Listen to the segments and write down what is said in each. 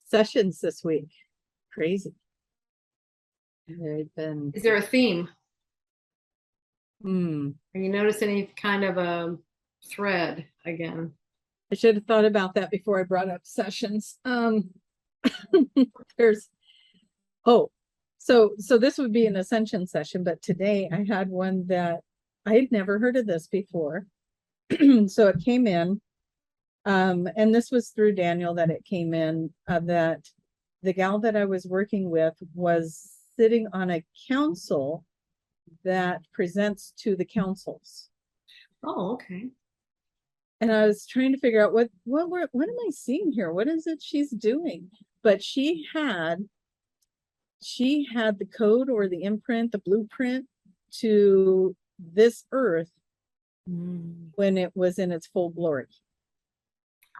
sessions this week. Crazy. They've been, Is there a theme? hmm. Are you notice any kind of a thread again? I should have thought about that before I brought up sessions. There's, oh, so this would be an ascension session, but today I had one that I had never heard of this before. So it came in, and this was through Daniel that it came in, that the gal that I was working with was sitting on a council that presents to the councils. Oh, okay. And I was trying to figure out what am I seeing here? What is it she's doing? But she had the code or the imprint, the blueprint to this earth when it was in its full glory.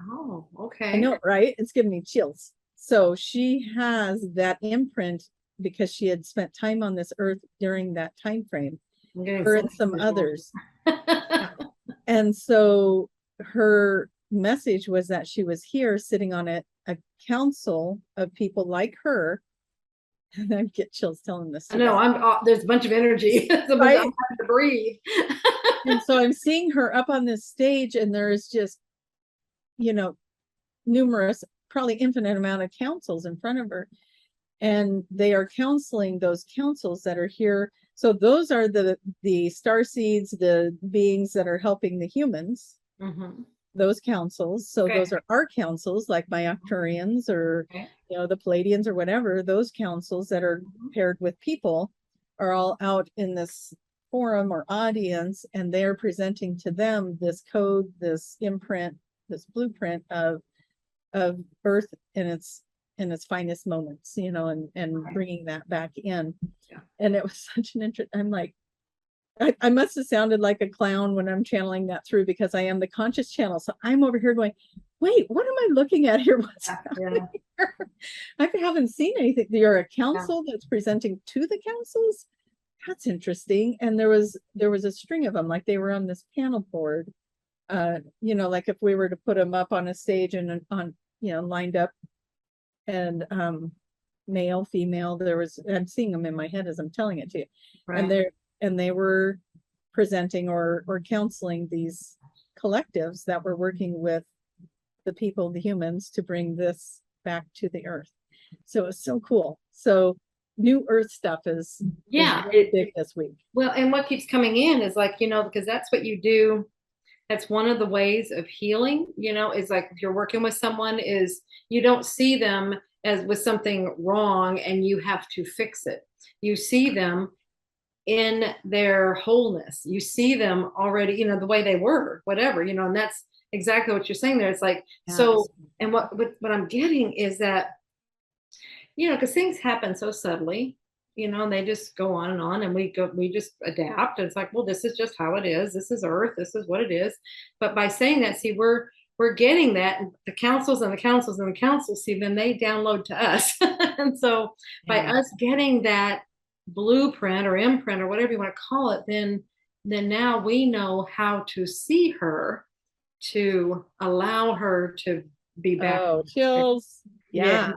Oh, I okay. know, right? It's giving me chills. So she has that imprint because she had spent time on this earth during that time frame. I'm getting Her so and some visual. others. And so her message was that she was here sitting on a council of people like her. And I get chills telling this. I know there's a bunch of energy. So I'm Right? having to breathe. And so I'm seeing her up on this stage, and there is just, numerous, probably infinite amount of councils in front of her. And they are counseling those councils that are here. So those are the star seeds, the beings that are helping the humans, those councils. So Okay. those are our councils, like my Arcturians or, the Palladians or whatever. Those councils that are paired with people are all out in this forum or audience, and they're presenting to them this code, this imprint, this blueprint of Earth in its finest moments, and bringing that back in. Yeah. And it was such an interest. I'm like, I must have sounded like a clown when I'm channeling that through, because I am the conscious channel. So I'm over here going, wait, what am I looking at here? What's happening here? I haven't seen anything. You're a council that's presenting to the councils. That's interesting. And there was a string of them, like they were on this panel board. Like if we were to put them up on a stage and on, lined up, and male, female, I'm seeing them in my head as I'm telling it to you. Right. And they were presenting or counseling these collectives that were working with the people, the humans, to bring this back to the earth. So it's so cool. So new earth stuff is really big this week. Well, and what keeps coming in is like, because that's what you do. That's one of the ways of healing, is like if you're working with someone, is you don't see them as with something wrong and you have to fix it. You see them in their wholeness. You see them already, the way they were, whatever, and that's exactly what you're saying there. It's like, so, and what I'm getting is that, because things happen so subtly, and they just go on and we just adapt. And it's like, well, this is just how it is. This is Earth. This is what it is. But by saying that, see, we're getting that, and the councils and the councils and the councils, see, then they download to us. And so by us getting that blueprint or imprint or whatever you want to call it, then now we know how to see her, to allow her to be back. Oh, chills. Yeah.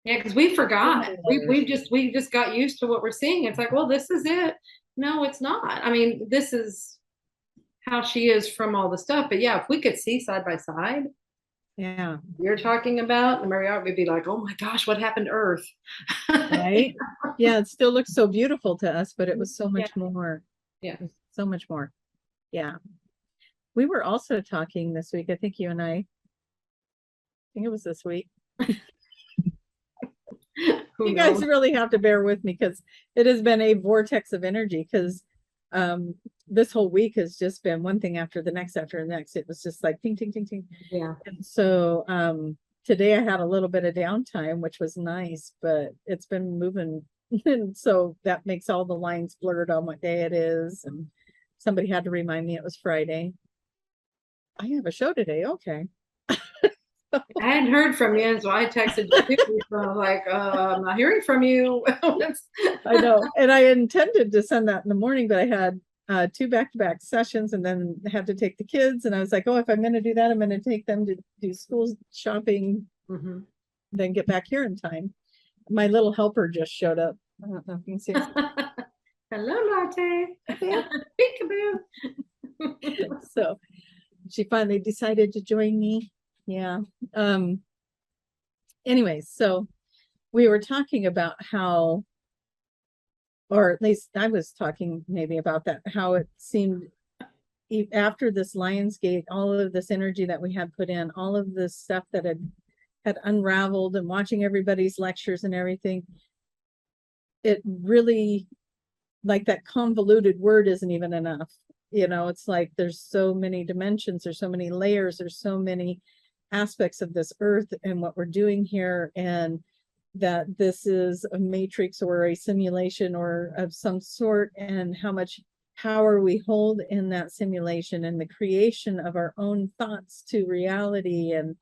Yeah, because we forgot. We just got used to what we're seeing. It's like, well, this is it. No, it's not. I mean, this is how she is from all the stuff. But yeah, if we could see side by side, you're talking about, and Mariette would be like, oh my gosh, what happened to Earth? Right? Yeah, it still looks so beautiful to us, but it was so much more. Yeah. So much more. Yeah. We were also talking this week, I think you and I think it was this week. You guys really have to bear with me, because it has been a vortex of energy, because this whole week has just been one thing after the next after the next. It was just like ting, ting, ting, ting. Yeah. And so today I had a little bit of downtime, which was nice, but it's been moving. And so that makes all the lines blurred on what day it is. And somebody had to remind me it was Friday. I have a show today. Okay. I hadn't heard from you, and so I texted you. So I was like, I'm not hearing from you. I know. And I intended to send that in the morning, but I had 2 back-to-back sessions and then had to take the kids. And I was like, oh, if I'm going to do that, I'm going to take them to do school shopping, Mm-hmm. then get back here in time. My little helper just showed up. I don't know if you can see it. Hello, Latte. Peekaboo. So she finally decided to join me. Yeah. Anyways, so we were talking about how, or at least I was talking maybe about that, how it seemed after this Lionsgate, all of this energy that we had put in, all of this stuff that had unraveled, and watching everybody's lectures and everything, it really, like, that convoluted word isn't even enough. You know, it's like there's so many dimensions, there's so many layers, there's so many aspects of this earth and what we're doing here, and that this is a matrix or a simulation or of some sort, and how much power we hold in that simulation, and the creation of our own thoughts to reality, and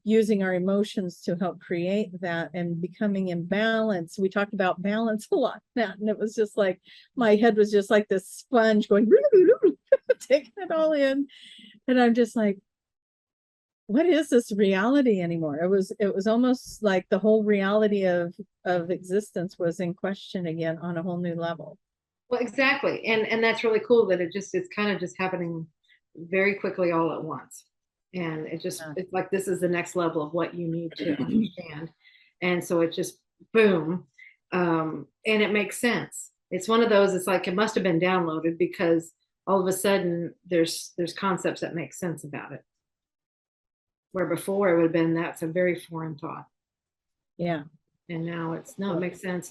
using our emotions to help create that, and becoming in balance. We talked about balance a lot, and it was just like my head was just like this sponge going taking it all in, and I'm just like, what is this reality anymore? It was almost like the whole reality of existence was in question again on a whole new level. Well, exactly. And that's really cool that it's kind of just happening very quickly all at once. And it's like, this is the next level of what you need to understand. And so it just, boom. And it makes sense. It's one of those, it's like, it must have been downloaded, because all of a sudden there's concepts that make sense about it. Where before it would have been, that's a very foreign thought. Yeah. And now it makes sense.